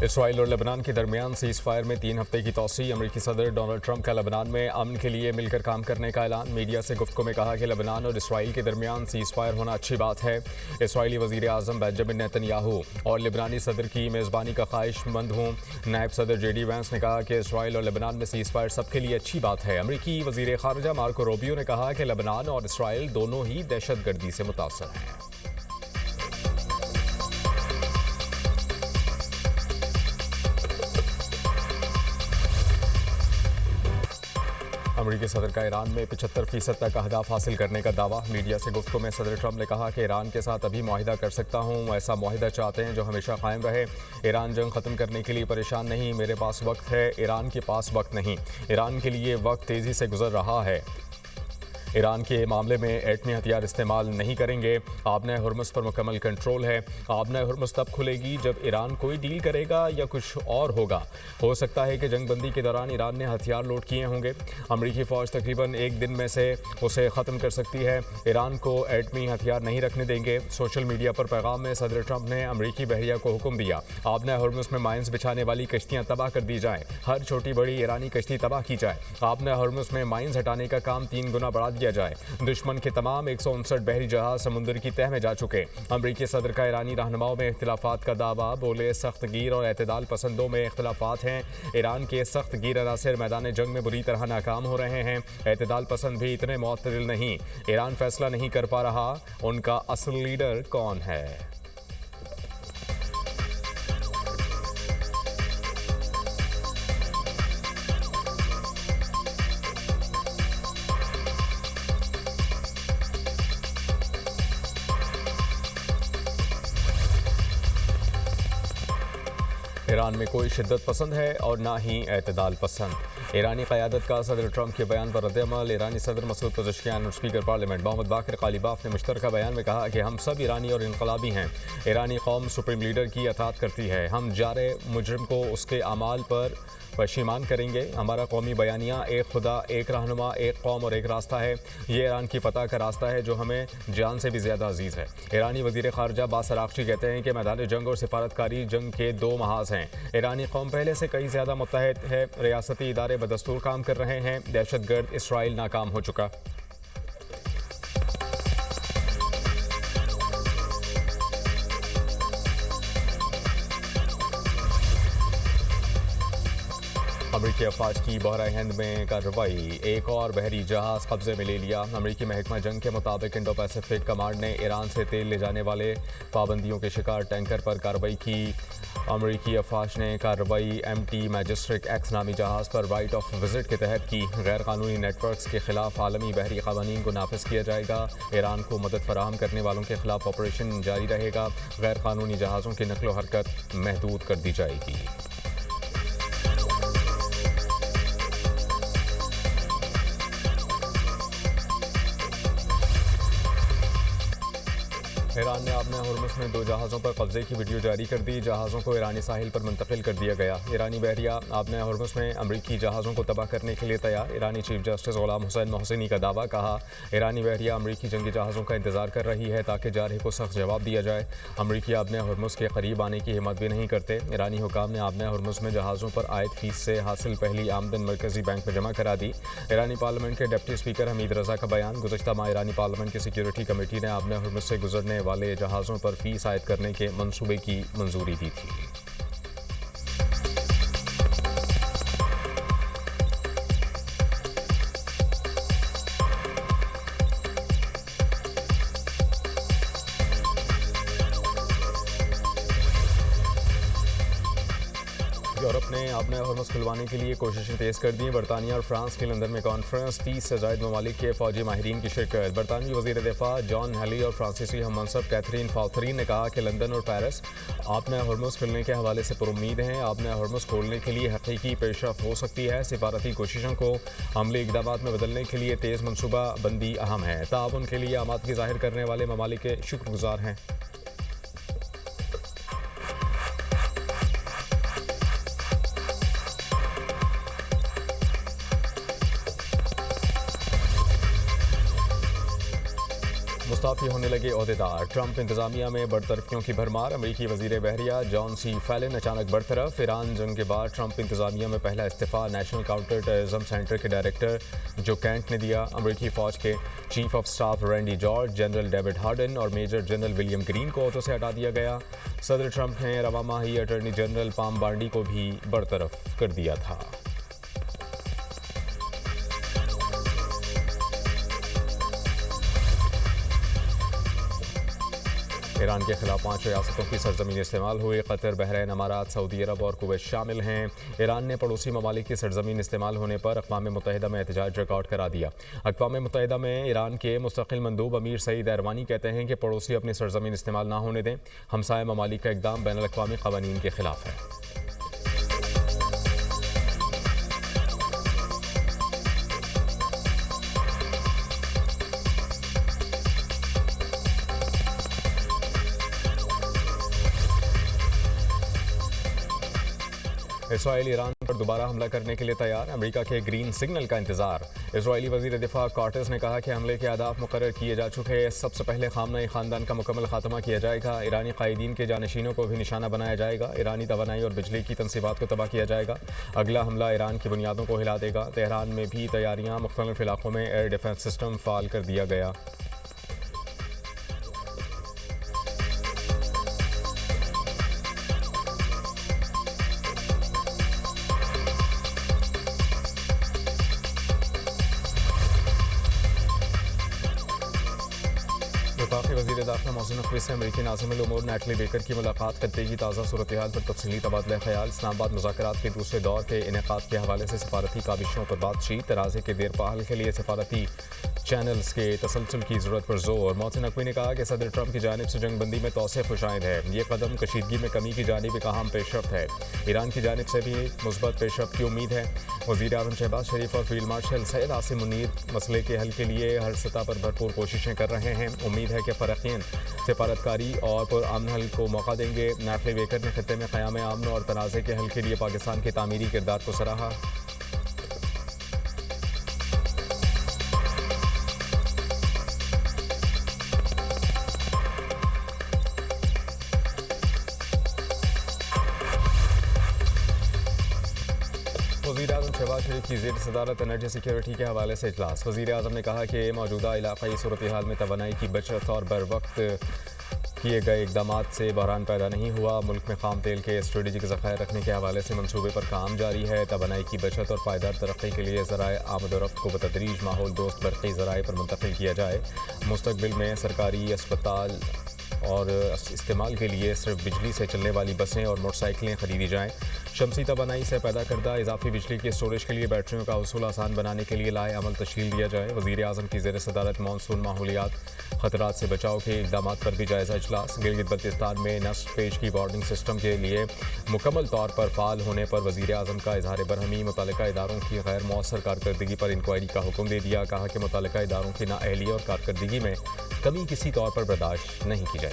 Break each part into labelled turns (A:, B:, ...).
A: Israel और Lebanon के दरमियान सीज फायर में 3 हफ्ते की तोसी। अमरीकी सदर डोनाल्ड ट्रंप का लेबनान में अमन के लिए मिलकर काम करने का ऐलान। मीडिया से गुफ्तगू में कहा कि लेबनान और इसराइल के दरमियान सीज फायर होना अच्छी बात है। इसराइली वजीर आजम बेंजामिन नेतन्याहू और लेबनानी सदर की मेज़बानी का ख्वाहिशमंद हूँ। नायब सदर JD वैंस ने कहा कि इसराइल और लेबनान में सीज फायर सबके लिए अच्छी बात है। अमरीकी वजीर खारजा मार्को रूबियो ने कहा कि लेबनान और इसराइल दोनों ही दहशतगर्दी से मुतासर हैं। अमरीकी सदर का ईरान में 75% तक अहदाफ हासिल करने का दावा। मीडिया से गुफ्तगू में सदर ट्रंप ने कहा कि ईरान के साथ अभी मुआहिदा कर सकता हूँ। ऐसा मुआहिदा चाहते हैं जो हमेशा कायम रहे। ईरान जंग ख़त्म करने के लिए परेशान नहीं, मेरे पास वक्त है, ईरान के पास वक्त नहीं। ईरान के लिए वक्त तेज़ी से गुजर रहा है। ईरान के मामले में एटमी हथियार इस्तेमाल नहीं करेंगे। आबना हुर्मुज़ पर मुकम्मल कंट्रोल है। आबना हुर्मुज़ तब खुलेगी जब ईरान कोई डील करेगा या कुछ और होगा। हो सकता है कि जंगबंदी के दौरान ईरान ने हथियार लोड किए होंगे। अमरीकी फ़ौज तकरीबन एक दिन में से उसे ख़त्म कर सकती है। ईरान को एटमी हथियार नहीं रखने देंगे। सोशल मीडिया पर पैगाम में सदर ट्रंप ने अमरीकी बहरिया को हुक्म दिया, आबना हुर्मुज़ में माइंस बिछाने वाली कश्तियाँ तबाह कर दी जाएँ। हर छोटी बड़ी ईरानी कश्ती तबाह की जाए। आबना हुर्मुज़ में माइंस हटाने का काम 3 गुना बढ़ा दिया जाए। दुश्मन के तमाम 159 बहरी जहाज समुद्र की तह में जा चुके। अमरीकी सदर का ईरानी रहनुमाओं में इख्तिलाफात का दावा। बोले सख्त गिर और एतदाल पसंदों में इख्तिलाफात हैं। ईरान के सख्त गिर अनासर मैदान जंग में बुरी तरह नाकाम हो रहे हैं। एतदाल पसंद भी इतने मुअत्तदिल नहीं। ईरान फैसला नहीं कर पा रहा उनका असल लीडर कौन है। ईरान में कोई शिद्दत पसंद है और ना ही एतदाल पसंद। ईरानी क़यादत का सदर ट्रंप के बयान पर रद्द-ए-अमल। ईरानी सदर मसूद पज़ेश्कियान और स्पीकर पार्लियामेंट मोहम्मद बाक़िर ग़ालिबाफ ने मुश्तरका बयान में कहा कि हम सब ईरानी और इनक़लाबी हैं। ईरानी कौम सुप्रीम लीडर की अताअत करती है। हम जारे मुजरिम को उसके अमाल पर पशीमान करेंगे। हमारा कौमी बयानिया एक खुदा, एक रहनुमा, एक कौम और एक रास्ता है। ये ईरान की फ़तह का रास्ता है जो हमें जान से भी ज़्यादा अजीज़ है। ईरानी वज़ीर ख़ारजा अब्बास अराग़ची कहते हैं कि मैदान जंग और सिफारतकारी जंग के 2 महाज हैं। ईरानी कौम पहले से कई ज़्यादा मुत्तहद है। रियासती इदारे बदस्तूर काम कर रहे हैं। दहशतगर्द इसराइल नाकाम हो चुका। अमरीकी अफवाज की बहराए हिंद में कार्रवाई। एक और बहरी जहाज़ कब्जे में ले लिया। अमरीकी महकमा जंग के मुताबिक इंडो पैसिफिक कमांड ने ईरान से तेल ले जाने वाले पाबंदियों के शिकार टैंकर पर कार्रवाई की। अमरीकी अफवाज ने कार्रवाई MT मैजिस्ट्रिक X नामी जहाज़ पर राइट ऑफ विजिट के तहत की। गैर कानूनी नेटवर्क्स के खिलाफ आलमी बहरी क़वानीन को नाफिज किया जाएगा। ईरान को मदद फराहम करने वालों के खिलाफ ऑपरेशन जारी रहेगा। गैर कानूनी जहाज़ों की नकलो हरकत महदूद कर दी जाएगी। ईरान ने आबना हुर्मुज़ में 2 जहाज़ों पर कब्जे की वीडियो जारी कर दी। जहाज़ों को ईरानी साहिल पर मुंतकिल कर दिया गया। ईरानी बहरिया आबना हुर्मुज़ में अमरीकी जहाज़ों को तबाह करने के लिए तैयार। ईरानी चीफ जस्टिस ग़ुलाम हुसैन मोहसिनी का दावा। कहा, ईरानी बहरिया अमरीकी जंगी जहाज़ों का इंतजार कर रही है ताकि जारहे को सख्त जवाब दिया जाए। अमरीकी आबना हुर्मुज़ के करीब आने की हिम्मत भी नहीं करते। ईरानी हुकाम ने आबना हुर्मुज़ में जहाज़ों पर आयद फीस से हासिल पहली आमदन मरकज़ी बैंक में जमा करा दी। ईरानी पार्लियामेंट के डिप्टी स्पीकर हमीद रज़ा का बयान। गुज़श्ता माह ईरानी पार्लियामेंट की सिक्योरिटी कमेटी ने आबना हुर्मुज़ से गुजरने वाले जहाज़ों पर फीस आयद करने के मंसूबे की मंजूरी दी थी। यूरोप ने आबना हुर्मुज़ खुलवाने के लिए कोशिशें तेज़ कर दी। बरतानिया और फ्रांस के लंदन में कॉन्फ्रेंस। 30 से ज़ायद ममालिक के फ़ौजी माहिरीन की शिरकत। बरतानवी वज़ीर दिफ़ा जॉन हेली और फ्रांसीसी हम मनसब कैथरीन फाउथरी ने कहा कि लंदन और पेरिस आबना हुर्मुज़ खुलने के हवाले से पुरुम्मीद हैं। आबना हुर्मुज़ खोलने के लिए हकीकी पेशरफ्त हो सकती है। सिफारती कोशिशों को अमली इक़दाम में बदलने के लिए तेज़ मनसूबा बंदी अहम है। ताउन के लिए आमादगी ज़ाहिर करने वाले ममालिक के शुक्रगुज़ार हैं। मुस्ताफ़ी होने लगे ओहदेदार। ट्रंप इंतजामिया में बरतरफियों की भरमार। अमरीकी वजीर बहरिया जॉन सी फैलन अचानक बरतरफ। ईरान जंग के बाद ट्रंप इंतजामिया में पहला इस्तीफ़ा नेशनल काउंटर टेररिज्म सेंटर के डायरेक्टर जो कैंट ने दिया। अमरीकी फ़ौज के chief of staff Randy George, general David harden और मेजर जनरल विलियम ग्रीन को ओहदों से हटा दिया गया। सदर ट्रंप ने रवा माही अटॉर्नी जनरल पाम बांडी को भी बरतरफ कर दिया था। ईरान के खिलाफ 5 रियासतों की सरजमीन इस्तेमाल हुई। कतर, बहरीन, अमारात, सऊदी अरब और कुवैत शामिल हैं। ईरान ने पड़ोसी ममालिक की सरजमीन इस्तेमाल होने पर अक़वाम मुत्तहिदा में एहतजाज रिकॉर्ड करा दिया। अक़वाम मुत्तहिदा में ईरान के मुस्तकिल मंदूब अमीर सईद एरवानी कहते हैं कि पड़ोसी अपनी सरजमीन इस्तेमाल ना होने दें। हमसाया ममालिक का इक़दाम बैनुल अक़वामी क़वानीन के खिलाफ है। इसराइल ईरान पर दोबारा हमला करने के लिए तैयार। अमेरिका के ग्रीन सिग्नल का इंतजार। इसराइली वजीर दिफा कॉर्टेस ने कहा कि हमले के अहदाफ मुकर्रर किए जा चुके हैं। सबसे पहले खामनाई खानदान का मुकम्मल खात्मा किया जाएगा। ईरानी कायदीन के जानशीनों को भी निशाना बनाया जाएगा। ईरानी तवानाई और बिजली की तनसीबात को तबाह किया जाएगा। अगला हमला ईरान की बुनियादों को हिला देगा। तेहरान में भी तैयारियां। मुख्तलिफ इलाकों में एयर डिफेंस सिस्टम फाल कर दिया गया। वफाकी वज़ीर दाखिला मोहसिन नकवी से अमरीकी नाज़िमुल उमूर नैटली बेकर की मुलाकात। खत्ते की ताज़ा सूरत हाल पर तफसीली तबादला ख्याल। इस्लामाबाद मुज़ाकरात के दूसरे दौर के इनेकाद के हवाले से सफारती काविशों पर बातचीत। तनाज़े के देर पहल के लिए सफारती चैनल्स के तसलसल की ज़रूरत पर जोर। मोहसिन नकवी ने कहा कि सदर ट्रंप की जानिब से जंगबंदी में तोसे खुशाइद है। ये कदम कशीदगी में कमी की जानिब एक अहम पेशरफ्त है। ईरान की जानिब से भी मुस्बत पेशरफ्त की उम्मीद है। वज़ीर आज़म शहबाज शरीफ और फील्ड मार्शल सैयद आसिम मुनीर मसले के हल के लिए हर सतह पर भरपूर कोशिशें कर रहे हैं। उम्मीद है कि फ़रक़ीन सिफारतकारी और पुरअमन हल को मौका देंगे। नैटली बेकर ने खत्ते में क़याम अमन और तनाज़े के हल के लिए पाकिस्तान के तामीरी किरदार को सराहा। वज़ीर आज़म शहबाज शरीफ की ज़ेर सदारत एनर्जी सिक्योरिटी के हवाले से इजलास। वज़ीर आज़म ने कहा कि मौजूदा इलाक़ाई सूरत हाल में तवानाई की बचत और बर वक्त किए गए इकदाम से बहरान पैदा नहीं हुआ। मुल्क में खाम तेल के स्ट्रेटेजिक ज़खायर रखने के हवाले से मनसूबे पर काम जारी है। तवानाई की बचत और पायदार तरक्की के लिए ज़राए आमद-ओ-रफ़्त को बतदरीज माहौल दोस्त बरक़ी ज़राए पर मुंतकिल किया जाए। मुस्तक़बिल में सरकारी अस्पताल और इस्तेमाल के लिए सिर्फ बिजली से चलने वाली बसें और मोटरसाइकिलें खरीदी जाएँ। शमसी तवानाई से पैदा करदा इजाफी बिजली के स्टोरेज के लिए बैटरियों का हसूल आसान बनाने के लिए लाए अमल तश्कील दिया जाए। वज़ीर आज़म की ज़ेर सदारत मानसून माहौलियात खतरात से बचाव के इक़दाम पर भी जायज़ा इजलास। गिलगित बल्तिस्तान में नस्ब पेश की वार्निंग सिस्टम के लिए मुकम्मल तौर पर फ़ाल होने पर वज़ीर आज़म का इज़हार बरहमी। मुतल्लिका इदारों की गैर मौसर कारकर्दगी पर इंक्वायरी का हुक्म दे दिया। कहा कि मुतल्लिका इदारों की नाअहली और कारकर्दगी में कमी किसी तौर पर बर्दाश्त नहीं की जाएगी।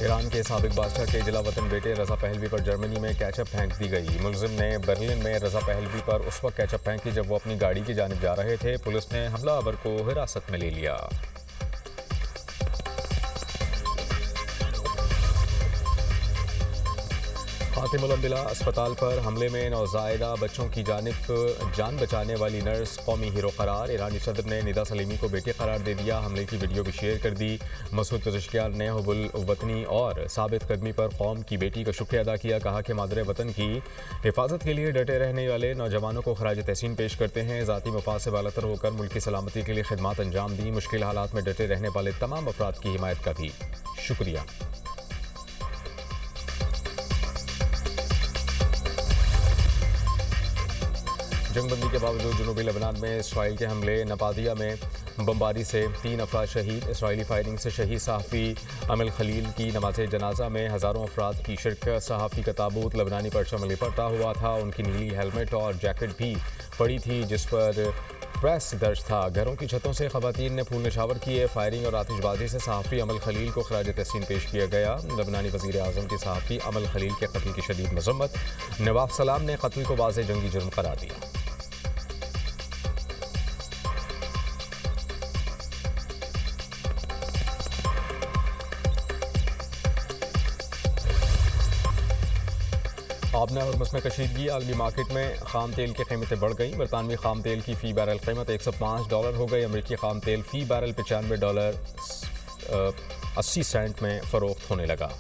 A: ईरान के साबिक बादशाह के जिला वतन बेटे रज़ा पहलवी पर जर्मनी में कैचअप फेंक दी गई। मुलजिम ने बर्लिन में रज़ा पहलवी पर उस वक्त कैचअप फेंकी जब वो अपनी गाड़ी की जानिब जा रहे थे। पुलिस ने हमलावर को हिरासत में ले लिया। खातिमुल अंबिया अस्पताल पर हमले में नौज़ायदा बच्चों की जान बचाने वाली नर्स कौमी हीरो करार। ईरानी सदर ने निदा सलीमी को बेटी करार दे दिया। हमले की वीडियो भी शेयर कर दी। मसूद पज़ेश्कियान ने हुब्बुल वतनी और साबित कदमी पर कौम की बेटी का शुक्रिया अदा किया। कहा कि मादरे वतन की हिफाजत के लिए डटे रहने वाले नौजवानों को खराज तहसीन पेश करते हैं। ज़ाती मफाद से बालातर होकर मुल्क की सलामती के लिए खिदमत अंजाम दी। मुश्किल हालात में डटे रहने वाले तमाम अफराद की हिमायत का भी शुक्रिया। जंगबंदी के बावजूद जनूबी लेबनान में इसराइल के हमले। नबादिया में बमबारी से 3 अफराद शहीद। इसराइली फायरिंग से शहीद सहाफ़ी अमल खलील की नमाज जनाजा में हज़ारों अफराद की शिरकत। सहाफ़ी का ताबूत लेबनानी परचम में लिपटा हुआ था। उनकी नीली हेलमेट और जैकेट भी पड़ी थी जिस पर एक्सप्रेस दर्ज था। घरों की छतों से खवातीन ने फूल निशावर किए। फायरिंग और आतिशबाजी से सहाफ़ी अमल खलील को खराज तहसीन पेश किया गया। लबनानी वज़ीर आज़म की सहाफ़ी अमल खलील के कत्ल की शदीद मज़म्मत। नवाब सलाम ने कत्ल को वाज़ेह जंगी जुर्म करार दिया। आबना और मौसम कशीदगी। आलमी मार्केट में खाम तेल की कीमतें बढ़ गई। बरतानवी खाम तेल की फ़ी बैरल कीमत $105 हो गई। अमरीकी खाम तेल फ़ी बैरल $95.80 में फ़रोख्त होने लगा।